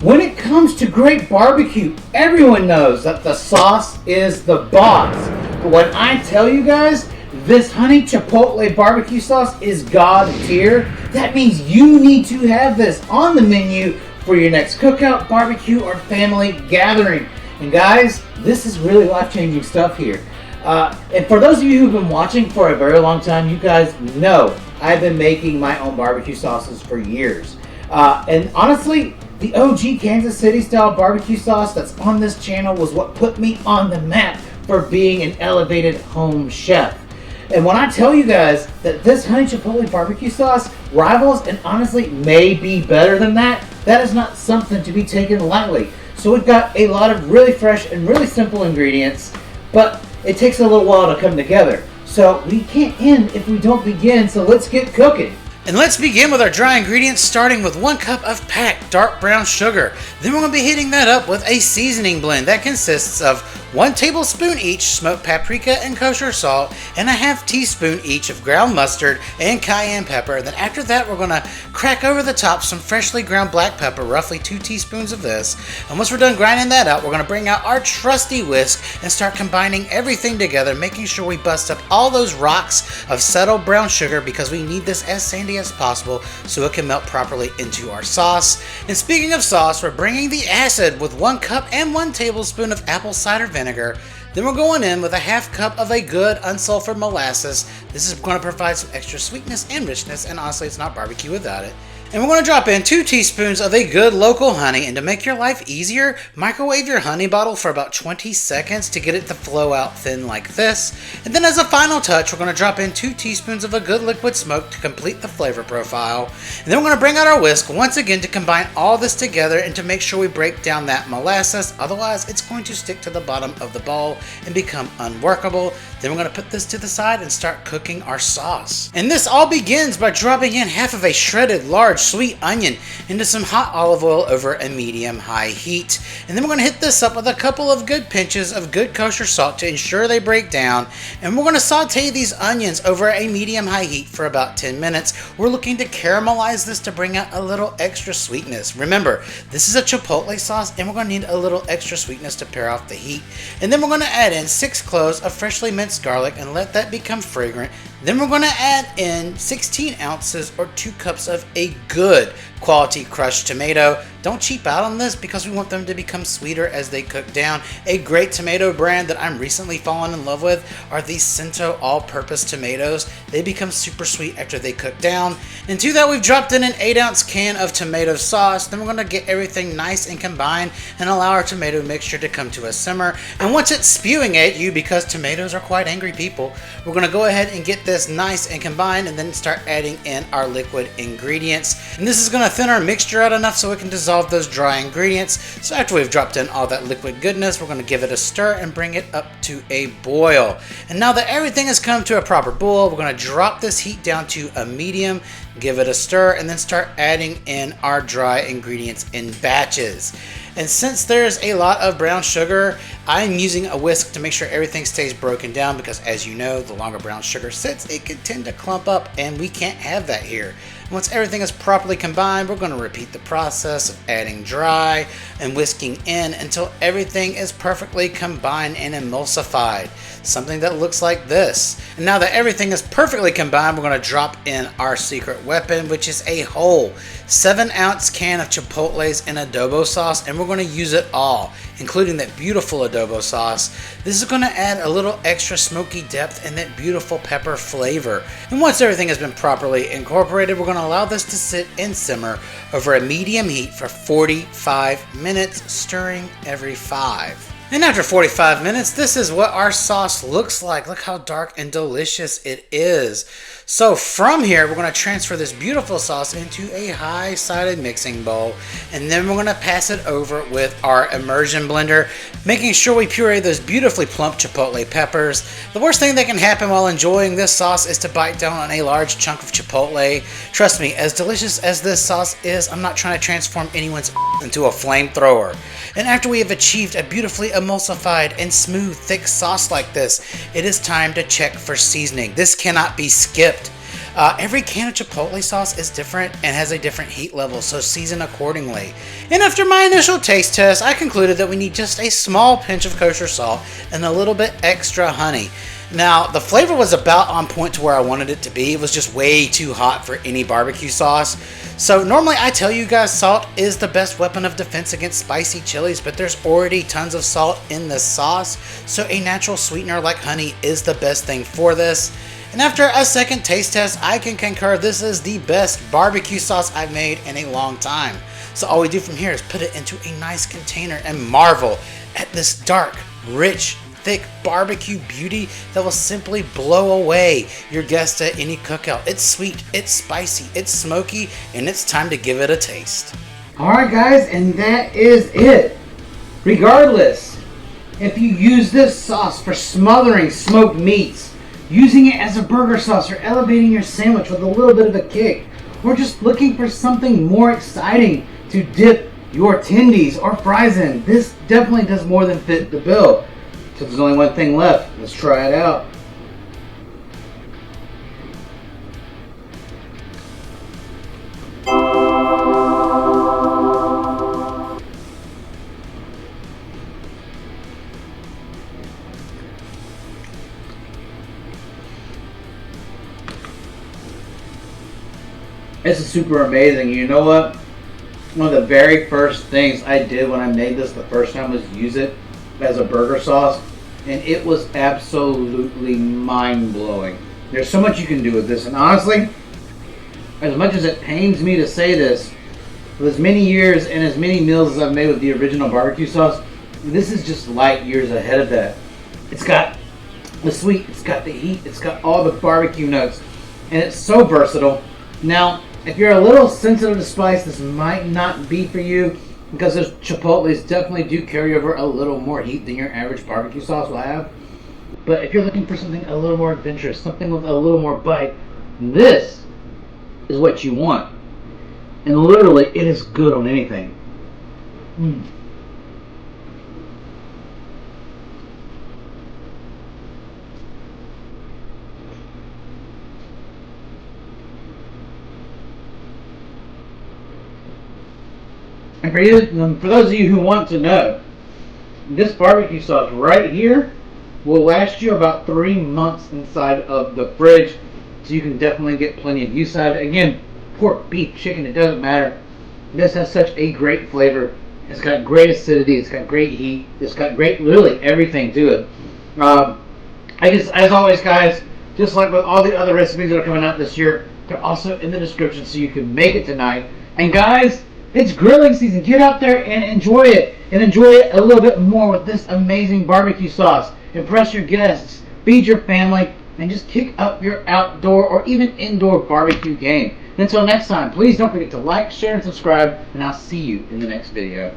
When it comes to great barbecue, everyone knows that the sauce is the boss. But when I tell you guys, this Honey Chipotle barbecue sauce is God tier, that means you need to have this on the menu for your next cookout, barbecue, or family gathering. And guys, this is really life-changing stuff here. And for those of you who've been watching for a very long time, you guys know I've been making my own barbecue sauces for years. And honestly, the OG Kansas City style barbecue sauce that's on this channel was what put me on the map for being an elevated home chef. And when I tell you guys that this Honey Chipotle barbecue sauce rivals and honestly may be better than that, that is not something to be taken lightly. So we've got a lot of really fresh and really simple ingredients, but it takes a little while to come together. So we can't end if we don't begin, so let's get cooking. And let's begin with our dry ingredients, starting with 1 cup of packed dark brown sugar. Then we're going to be heating that up with a seasoning blend that consists of 1 tablespoon each smoked paprika and kosher salt, and a ½ teaspoon each of ground mustard and cayenne pepper. Then after that, we're going to crack over the top some freshly ground black pepper, roughly 2 teaspoons of this. And once we're done grinding that up, we're going to bring out our trusty whisk and start combining everything together, making sure we bust up all those rocks of settled brown sugar because we need this as sandy as possible so it can melt properly into our sauce. And speaking of sauce, we're bringing the acid with 1 cup and 1 tablespoon of apple cider vinegar. Then we're going in with a ½ cup of a good unsulfured molasses. This is going to provide some extra sweetness and richness, and honestly it's not barbecue without it. And we're going to drop in 2 teaspoons of a good local honey, and to make your life easier, microwave your honey bottle for about 20 seconds to get it to flow out thin like this. And then as a final touch, we're going to drop in 2 teaspoons of a good liquid smoke to complete the flavor profile. And then we're going to bring out our whisk once again to combine all this together and to make sure we break down that molasses, otherwise it's going to stick to the bottom of the bowl and become unworkable. Then we're going to put this to the side and start cooking our sauce. And this all begins by dropping in half of a shredded large sweet onion into some hot olive oil over a medium-high heat. And then we're going to hit this up with a couple of good pinches of good kosher salt to ensure they break down. And we're going to saute these onions over a medium-high heat for about 10 minutes. We're looking to caramelize this to bring out a little extra sweetness. Remember, this is a chipotle sauce and we're going to need a little extra sweetness to pair off the heat. And then we're going to add in 6 cloves of freshly minced garlic and let that become fragrant. Then we're going to add in 16 ounces or 2 cups of a good quality crushed tomato. Don't cheap out on this because we want them to become sweeter as they cook down. A great tomato brand that I'm recently fallen in love with are these Cento all-purpose tomatoes. They become super sweet after they cook down. And to that, we've dropped in an 8-ounce can of tomato sauce. Then we're going to get everything nice and combined and allow our tomato mixture to come to a simmer. And once it's spewing at you, because tomatoes are quite angry people, we're going to go ahead and get this nice and combined and then start adding in our liquid ingredients. And this is going to thin our mixture out enough so it can dissolve those dry ingredients. So after we've dropped in all that liquid goodness, we're going to give it a stir and bring it up to a boil. And now that everything has come to a proper boil, we're going to drop this heat down to a medium, give it a stir, and then start adding in our dry ingredients in batches. And since there's a lot of brown sugar, I'm using a whisk to make sure everything stays broken down because, as you know, the longer brown sugar sits, it can tend to clump up, and we can't have that here. Once everything is properly combined, we're going to repeat the process of adding dry and whisking in until everything is perfectly combined and emulsified. Something that looks like this. And now that everything is perfectly combined, we're going to drop in our secret weapon, which is a whole 7-ounce can of Chipotles and adobo sauce, and we're going to use it all, including that beautiful adobo sauce. This is going to add a little extra smoky depth and that beautiful pepper flavor. And once everything has been properly incorporated, we're going to allow this to sit and simmer over a medium heat for 45 minutes, stirring every 5. And after 45 minutes, this is what our sauce looks like. Look how dark and delicious it is. So from here, we're going to transfer this beautiful sauce into a high-sided mixing bowl, and then we're going to pass it over with our Immersion blender, making sure we puree those beautifully plump chipotle peppers. The worst thing that can happen while enjoying this sauce is to bite down on a large chunk of chipotle. Trust me, as delicious as this sauce is, I'm not trying to transform anyone's into a flamethrower. And after we have achieved a beautifully emulsified and smooth, thick sauce like this, it is time to check for seasoning. This cannot be skipped. Every can of Chipotle sauce is different and has a different heat level, so season accordingly. And after my initial taste test, I concluded that we need just a small pinch of kosher salt and a little bit extra honey. Now, the flavor was about on point to where I wanted it to be. It was just way too hot for any barbecue sauce. So normally I tell you guys salt is the best weapon of defense against spicy chilies, but there's already tons of salt in this sauce, so a natural sweetener like honey is the best thing for this. And after a second taste test, I can concur this is the best barbecue sauce I've made in a long time. So all we do from here is put it into a nice container and marvel at this dark, rich, thick barbecue beauty that will simply blow away your guests at any cookout. It's sweet, it's spicy, it's smoky, and it's time to give it a taste. Alright guys, and that is it. Regardless, if you use this sauce for smothering smoked meats, using it as a burger sauce, or elevating your sandwich with a little bit of a kick, or just looking for something more exciting to dip your tendies or fries in, this definitely does more than fit the bill. So there's only one thing left. Let's try it out. This is super amazing. You know what? One of the very first things I did when I made this the first time was use it as a burger sauce, and it was absolutely mind-blowing. There's so much you can do with this, and honestly, as much as it pains me to say this, with as many years and as many meals as I've made with the original barbecue sauce, this is just light years ahead of that. It's got the sweet, it's got the heat, it's got all the barbecue notes, and it's so versatile. Now, if you're a little sensitive to spice, this might not be for you, because those Chipotles definitely do carry over a little more heat than your average barbecue sauce will have. But if you're looking for something a little more adventurous, something with a little more bite, this is what you want. And literally, it is good on anything. And for those of you who want to know, this barbecue sauce right here will last you about 3 months inside of the fridge, so you can definitely get plenty of use out of it. Again, pork, beef, chicken, it doesn't matter. This has such a great flavor. It's got great acidity, it's got great heat, it's got great, literally everything to it. I guess, as always guys, just like with all the other recipes that are coming out this year, they're also in the description so you can make it tonight. And guys, it's grilling season. Get out there and enjoy it. And enjoy it a little bit more with this amazing barbecue sauce. Impress your guests. Feed your family. And just kick up your outdoor or even indoor barbecue game. And until next time, please don't forget to like, share, and subscribe. And I'll see you in the next video.